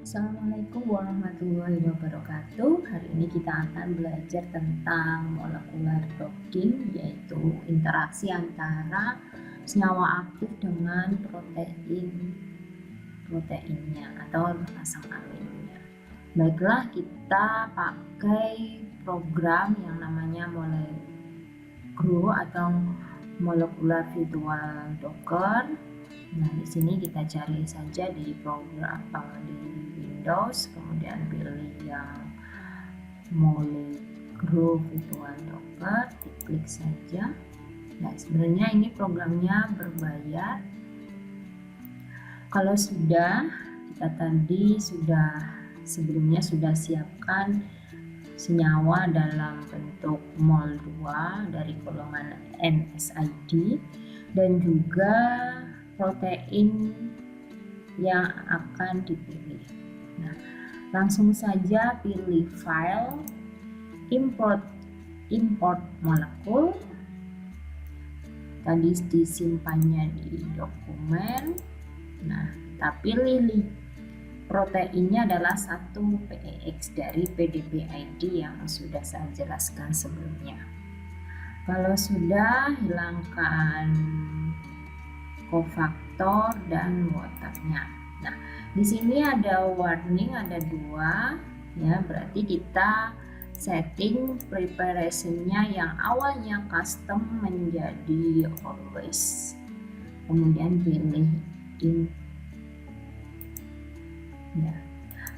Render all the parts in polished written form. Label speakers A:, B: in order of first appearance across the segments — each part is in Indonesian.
A: Assalamualaikum warahmatullahi wabarakatuh. Hari ini kita akan belajar tentang molekular docking, yaitu interaksi antara senyawa aktif dengan proteinnya atau asam aminnya. Baiklah, kita pakai program yang namanya MoleGrow atau Molecular Virtual Docker. Nah, di sini kita cari saja di program di Windows, kemudian pilih yang MoleGrow Virtual Docker, diklik saja. Nah, sebenarnya ini programnya berbayar. Kalau kita tadi sebelumnya sudah siapkan senyawa dalam bentuk mol2 dari golongan NSAID dan juga protein yang akan dipilih. Nah, langsung saja pilih file, import molekul. Tadi disimpannya di dokumen. Nah, kita pilih proteinnya adalah 1-PEX dari PDB ID yang sudah saya jelaskan sebelumnya. Kalau sudah, hilangkan cofactor dan waternya. Nah, di sini ada warning, ada 2 ya, berarti kita setting preparationnya yang awalnya custom menjadi always, kemudian pilih in ya.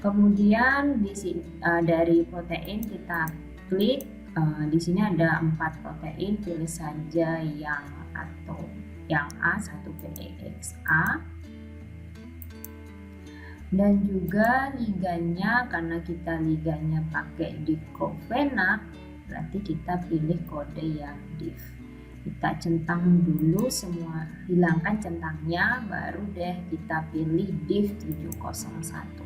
A: Kemudian di sini dari protein kita klik, di sini ada 4 protein, pilih saja yang A, 1-PEXA, dan juga liganya, karena kita liganya pakai diclofenac, berarti kita pilih kode yang div. Kita centang dulu semua, hilangkan centangnya, baru deh kita pilih div 701.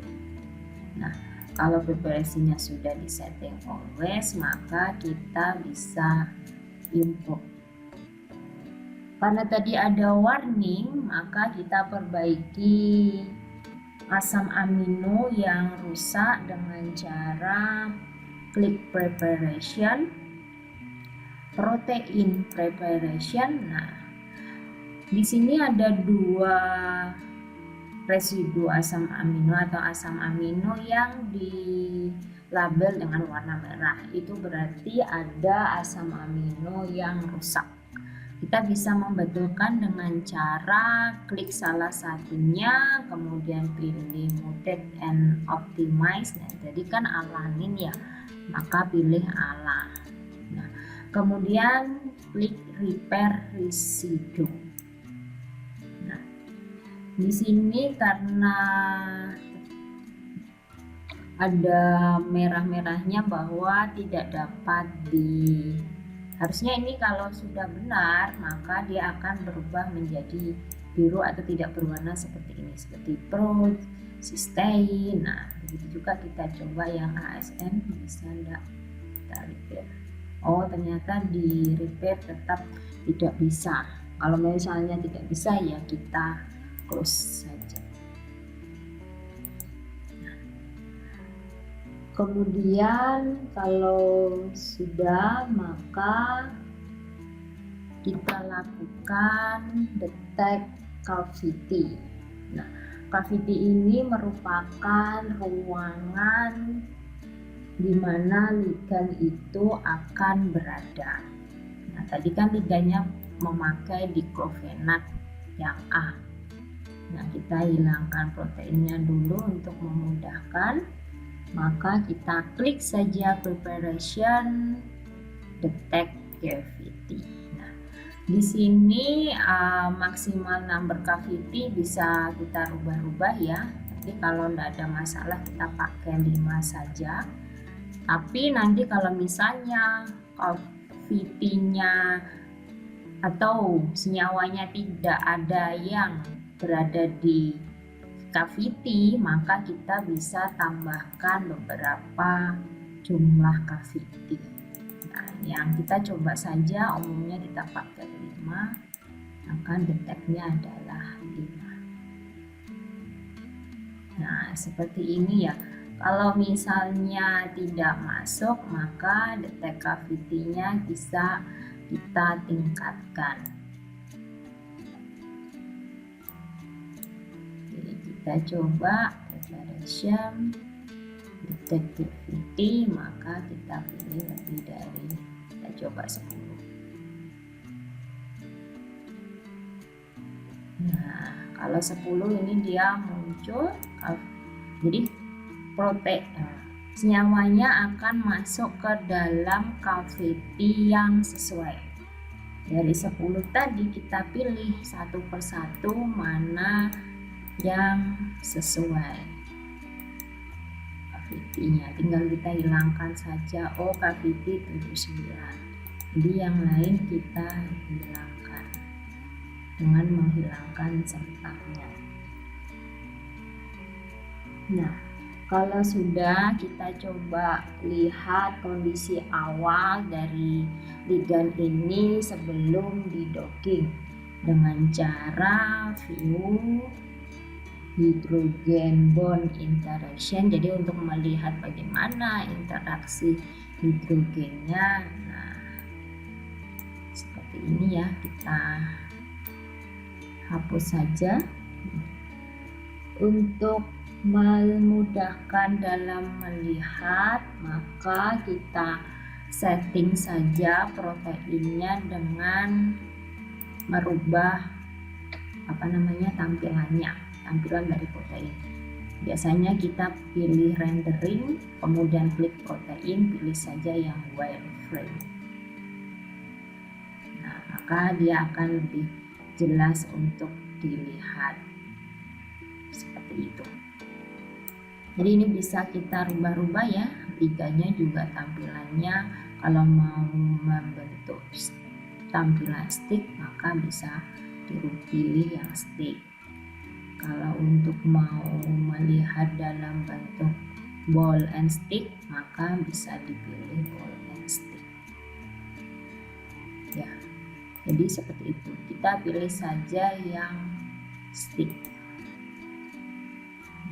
A: Nah, kalau preparasinya sudah disetting always, maka kita bisa import. Karena tadi ada warning, maka kita perbaiki asam amino yang rusak dengan cara klik preparation, protein preparation. Nah, di sini ada 2 residu asam amino atau asam amino yang dilabel dengan warna merah. Itu berarti ada asam amino yang rusak. Kita bisa membetulkan dengan cara klik salah satunya, kemudian pilih mutate and optimize. Nah, jadi kan alanin ya, maka pilih ala. Nah, kemudian klik repair residue. Nah, di sini karena ada merah-merahnya bahwa tidak dapat harusnya ini kalau sudah benar, maka dia akan berubah menjadi biru atau tidak berwarna seperti ini, seperti prot, cysteine. Nah, begitu juga kita coba yang ASN, bisa enggak kita repair. Oh, ternyata di repair tetap tidak bisa. Kalau misalnya tidak bisa, ya kita close saja. Kemudian kalau sudah, maka kita lakukan detect cavity. Nah, cavity ini merupakan ruangan di mana ligan itu akan berada. Nah, tadi kan ligannya memakai diclofenac yang A. Nah, kita hilangkan proteinnya dulu untuk memudahkan. Maka kita klik saja preparation, detect cavity. Nah, di sini maksimal number cavity bisa kita rubah-rubah ya. Tapi kalau tidak ada masalah, kita pakai 5 saja. Tapi nanti kalau misalnya cavity-nya atau senyawanya tidak ada yang berada di cavity, maka kita bisa tambahkan beberapa jumlah cavity. Nah, yang kita coba saja, umumnya kita pakai 5, maka detectnya adalah 5. Nah, seperti ini ya. Kalau misalnya tidak masuk, maka detect cavity-nya bisa kita tingkatkan. Jadi kita coba preparation, detectivity, maka kita pilih lebih dari, kita coba 10. Nah, kalau 10 ini dia muncul, jadi protein senyawanya akan masuk ke dalam cavity yang sesuai. Dari 10 tadi kita pilih satu persatu mana yang sesuai cavity-nya. Tinggal kita hilangkan saja cavity 79. Jadi yang lain kita hilangkan dengan menghilangkan centangnya. Nah, kalau sudah, kita coba lihat kondisi awal dari ligan ini sebelum didocking dengan cara view hidrogen bond interaction. Jadi untuk melihat bagaimana interaksi hidrogennya, nah seperti ini ya, kita hapus saja. Untuk memudahkan dalam melihat, maka kita setting saja proteinnya dengan merubah tampilan dari protein. Biasanya kita pilih rendering, kemudian klik protein, pilih saja yang wireframe. Nah, maka dia akan lebih jelas untuk dilihat seperti itu. Jadi ini bisa kita rubah-rubah ya, liganya juga tampilannya. Kalau mau membentuk tampilan stick, maka bisa dipilih yang stick. Kalau untuk mau melihat dalam bentuk ball and stick, maka bisa dipilih ball and stick. Ya, jadi seperti itu. Kita pilih saja yang stick.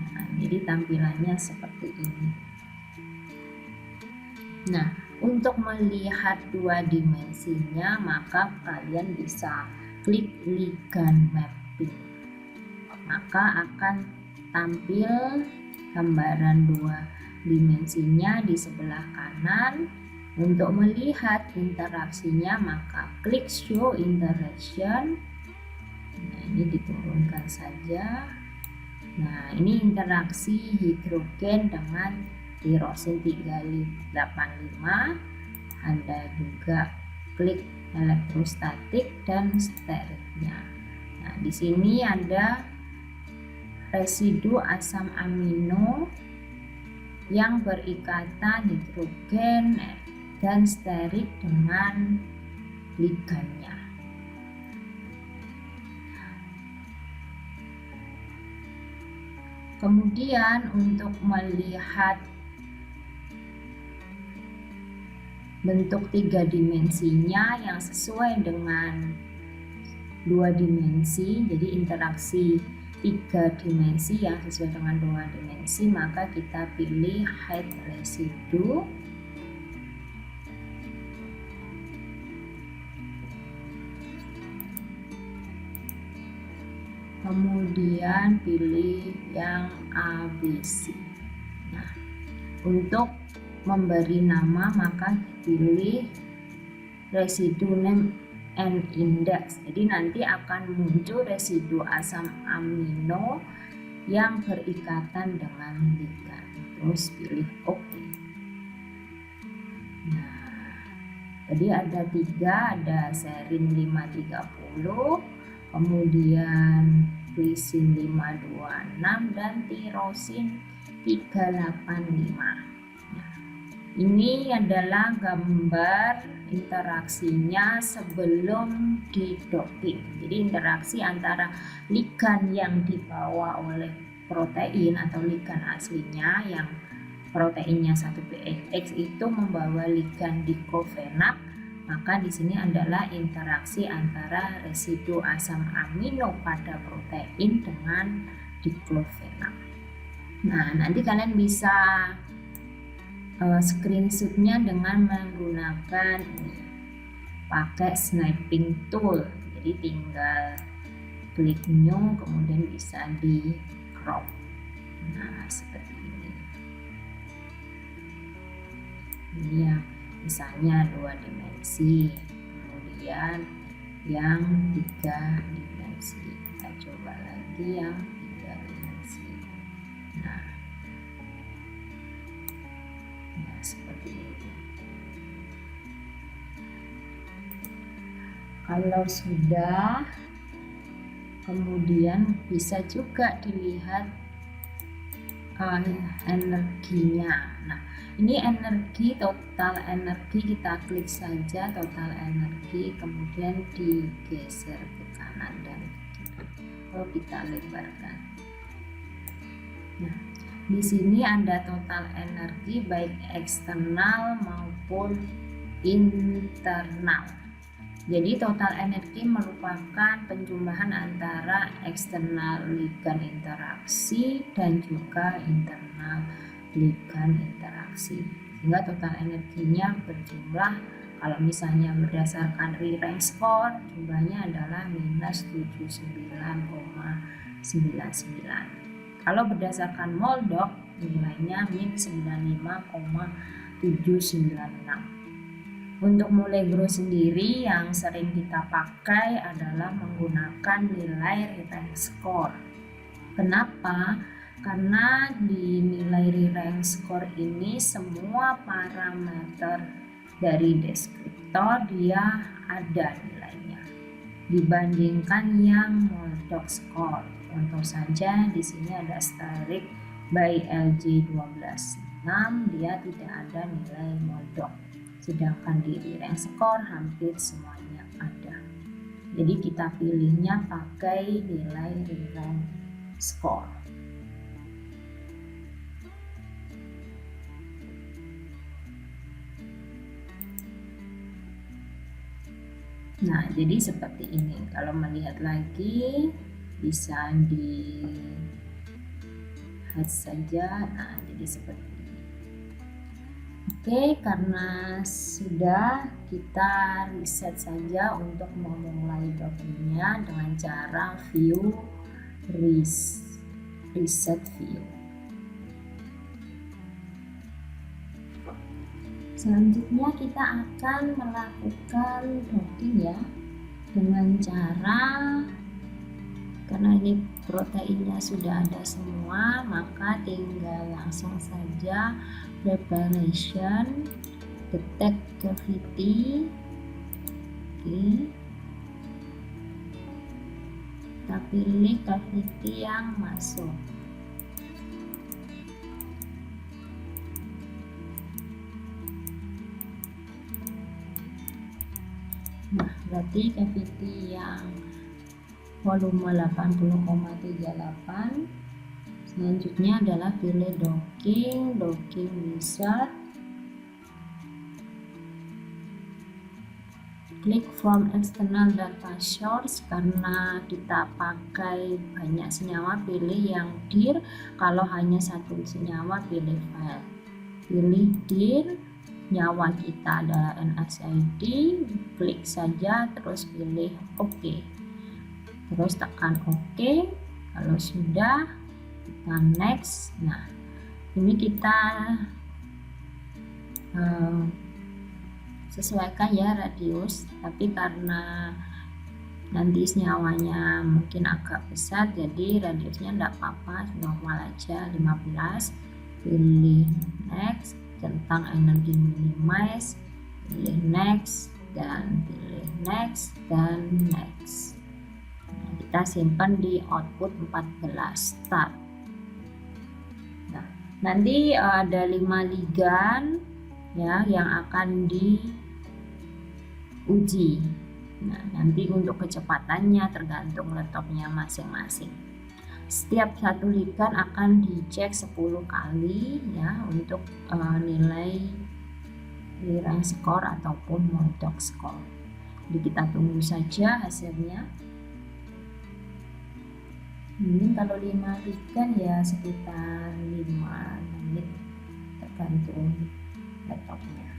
A: Nah, jadi tampilannya seperti ini. Nah, untuk melihat dua dimensinya, maka kalian bisa klik ligand mapping. Maka akan tampil gambaran dua dimensinya di sebelah kanan. Untuk melihat interaksinya, maka klik show interaction. Nah, ini diturunkan saja. Nah, ini interaksi hidrogen dengan tirosin 385. Anda juga klik elektrostatik dan steriknya. Nah, di sini ada residu asam amino yang berikatan hidrogen dan sterik dengan ligannya. Kemudian untuk melihat bentuk tiga dimensinya yang sesuai dengan dua dimensi, jadi interaksi tiga dimensi yang sesuai dengan dua dimensi, maka kita pilih hide residue. Kemudian pilih yang ABC. Nah, untuk memberi nama maka pilih residue name and index. Jadi nanti akan muncul residu asam amino yang berikatan dengan ligan. Terus pilih OK. Nah, jadi ada tiga, ada serin 530, kemudian glisin 526 dan tirosin 385. Nah, ini adalah gambar interaksinya sebelum didocking. Jadi interaksi antara ligan yang dibawa oleh protein atau ligan aslinya yang proteinnya 1PX itu membawa ligan diklofenak, maka di sini adalah interaksi antara residu asam amino pada protein dengan diklofenak. Nah, nanti kalian bisa screenshotnya dengan menggunakan pakai sniping tool. Jadi tinggal klik new, kemudian bisa di crop. Nah, seperti ini. Ini ya, misalnya 2 dimensi, kemudian yang 3 dimensi. Kita coba lagi yang 3 dimensi. Nah, seperti ini. Kalau sudah, kemudian bisa juga dilihat energinya. Nah, ini energi, total energi, kita klik saja total energi, kemudian digeser ke kanan dan kiri. Lalu kita lebarkan. Nah, di sini ada total energi baik eksternal maupun internal. Jadi total energi merupakan penjumlahan antara eksternal ligan interaksi dan juga internal ligan interaksi. Sehingga total energinya berjumlah, kalau misalnya berdasarkan re-rank score, jumlahnya adalah minus 79,99. Kalau berdasarkan Moldog, nilainya min 95,796. Untuk Molegro sendiri yang sering kita pakai adalah menggunakan nilai re-rank score. Kenapa? Karena di nilai re-rank score ini semua parameter dari deskriptor dia ada nilainya dibandingkan yang Moldog score. Contoh saja di sini ada Starik by LJ 12.6, dia tidak ada nilai Moldog. Sedangkan di re-rank score hampir semuanya ada. Jadi kita pilihnya pakai nilai re-rank score. Nah, jadi seperti ini. Kalau melihat lagi bisa dilihat saja. Nah, jadi seperti ini. Oke, karena sudah, kita reset saja untuk memulai domainnya dengan cara view reset view. Selanjutnya kita akan melakukan docking ya, dengan cara, karena ini proteinnya sudah ada semua, maka tinggal langsung saja preparation, detect cavity. Oke, kita pilih cavity yang masuk. Nah, berarti cavity yang volume 80,38. Selanjutnya adalah pilih docking wizard, klik from external data source. Karena kita pakai banyak senyawa, pilih yang dir. Kalau hanya satu senyawa, pilih file. Pilih dir, nyawa kita adalah NSID, klik saja, terus pilih OK. Terus tekan OK. Kalau sudah, kita next. Nah, ini kita sesuaikan ya radius, tapi karena nanti senyawanya mungkin agak besar, jadi radiusnya enggak apa-apa, normal aja 15. Pilih next, centang energi minimize, pilih next, dan pilih next, dan next. Nah, kita simpan di output 14 start. Nah, nanti ada 5 ligan ya yang akan diuji. Nah, nanti untuk kecepatannya tergantung laptopnya masing-masing. Setiap satu ligan akan dicek 10 kali ya untuk nilai re-rank score ataupun Moldog score. Jadi kita tunggu saja hasilnya. Ini kalau 5 ligan ya sekitar laptopnya.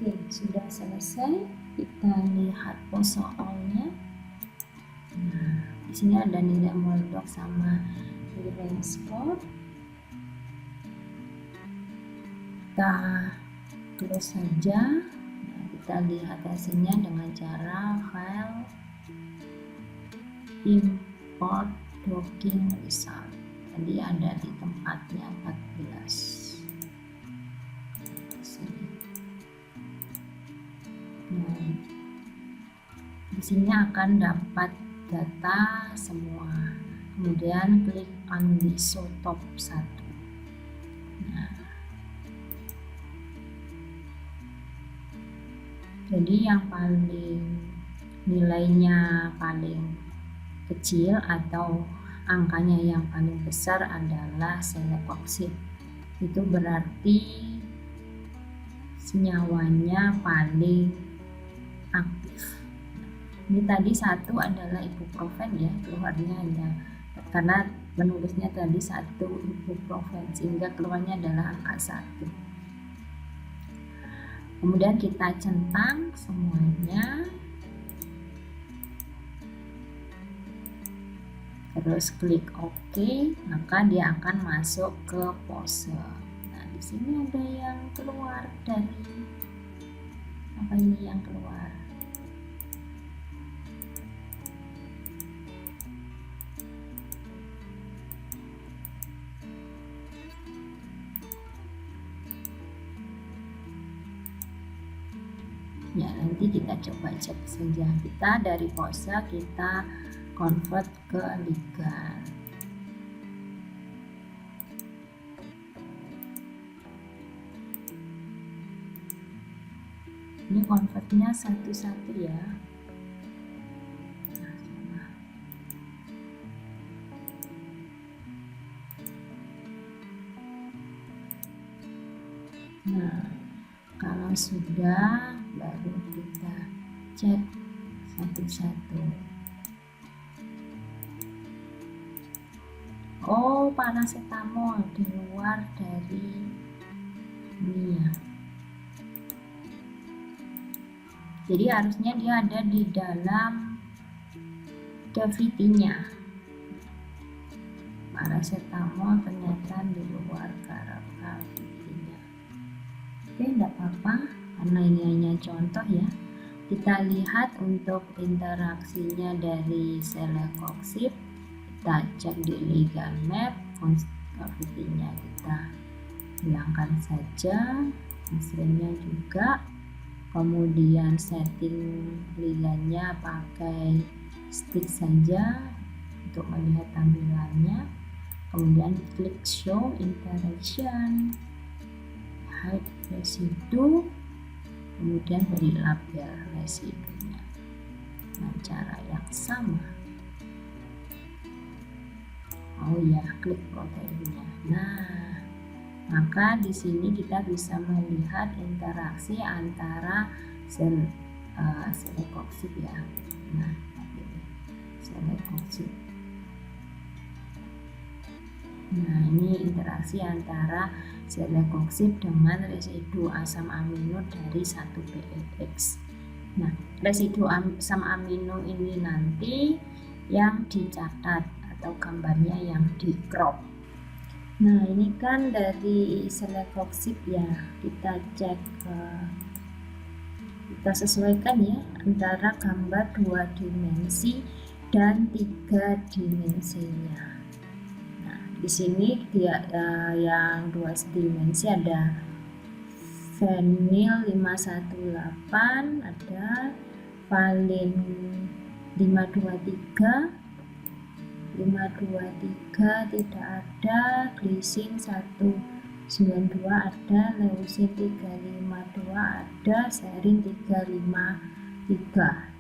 A: Oke, sudah selesai. Kita lihat pos soalnya. Nah, di sini ada nilai Moldok sama nilai skor. Kita close saja. Nah, kita lihat hasilnya dengan cara file import docking result. Tadi ada di tempatnya 14. Nah, di sini akan dapat data semua. Kemudian klik on the show top 1. Nah, jadi yang paling nilainya paling kecil atau angkanya yang paling besar adalah selekoksid. Itu berarti senyawanya paling aktif. Ini tadi 1 adalah ibuprofen ya, keluarnya ada karena penulisnya tadi 1 ibuprofen sehingga keluarnya adalah angka 1. Kemudian kita centang semuanya, terus klik OK, maka dia akan masuk ke pose. Nah, di sini ada yang keluar dari apa ini yang keluar? Ya, nanti kita coba cek saja. Kita dari pose kita convert ke liga. Ini convertnya satu-satu ya. Nah, kalau sudah baru kita cek satu-satu. Oh, paracetamol di luar dari ini ya. Jadi harusnya dia ada di dalam cavity-nya. Paracetamol ternyata di luar cavity-nya. Oke, tidak apa-apa karena ini hanya contoh ya. Kita lihat untuk interaksinya dari selekoksid. Kita cek di ligand map, cavity-nya kita hilangkan saja, hasilnya juga. Kemudian setting ligandnya pakai stick saja untuk melihat tampilannya. Kemudian klik show interaction, hide residu, kemudian beri label residunya dengan cara yang sama. Oh ya, klik proteinnya. Nah, maka di sini kita bisa melihat interaksi antara selekoksid ya. Nah, selekoksid. Nah, ini interaksi antara selekoksid dengan residu asam amino dari 1-PLX. Nah, residu asam amino ini nanti yang dicatat atau gambarnya yang di crop. Nah, ini kan dari selekoksid ya, kita cek kita sesuaikan ya antara gambar 2 dimensi dan 3 dimensinya. Nah, di sini dia yang 2 dimensi ada fenil 518, ada valin 523 tidak ada, glisin 1 92 ada, leusin 352 ada, serin 353.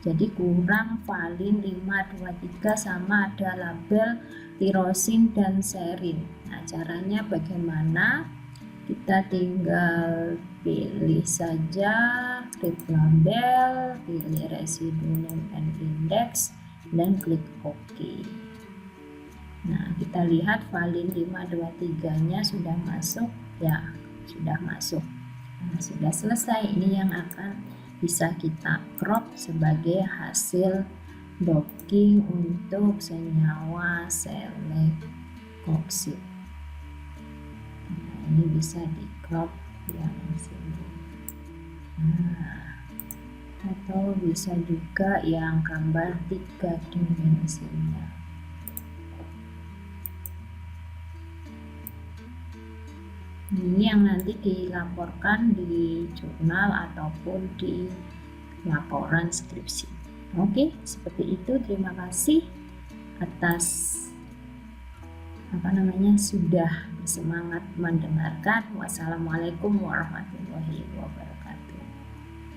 A: Jadi kurang valin 523 sama ada label tirosin dan serin. Nah, caranya bagaimana? Kita tinggal pilih saja klik label, pilih residu name and index, dan klik OK. Nah, kita lihat valin 523 nya sudah masuk ya, sudah masuk. Nah, sudah selesai. Ini yang akan bisa kita crop sebagai hasil docking untuk senyawa selekoksid. Nah, ini bisa di crop yang sini. Nah, atau bisa juga yang gambar 3 dimensinya. Ini yang nanti dilaporkan di jurnal ataupun di laporan skripsi. Oke, seperti itu. Terima kasih atas sudah semangat mendengarkan. Wassalamualaikum warahmatullahi wabarakatuh.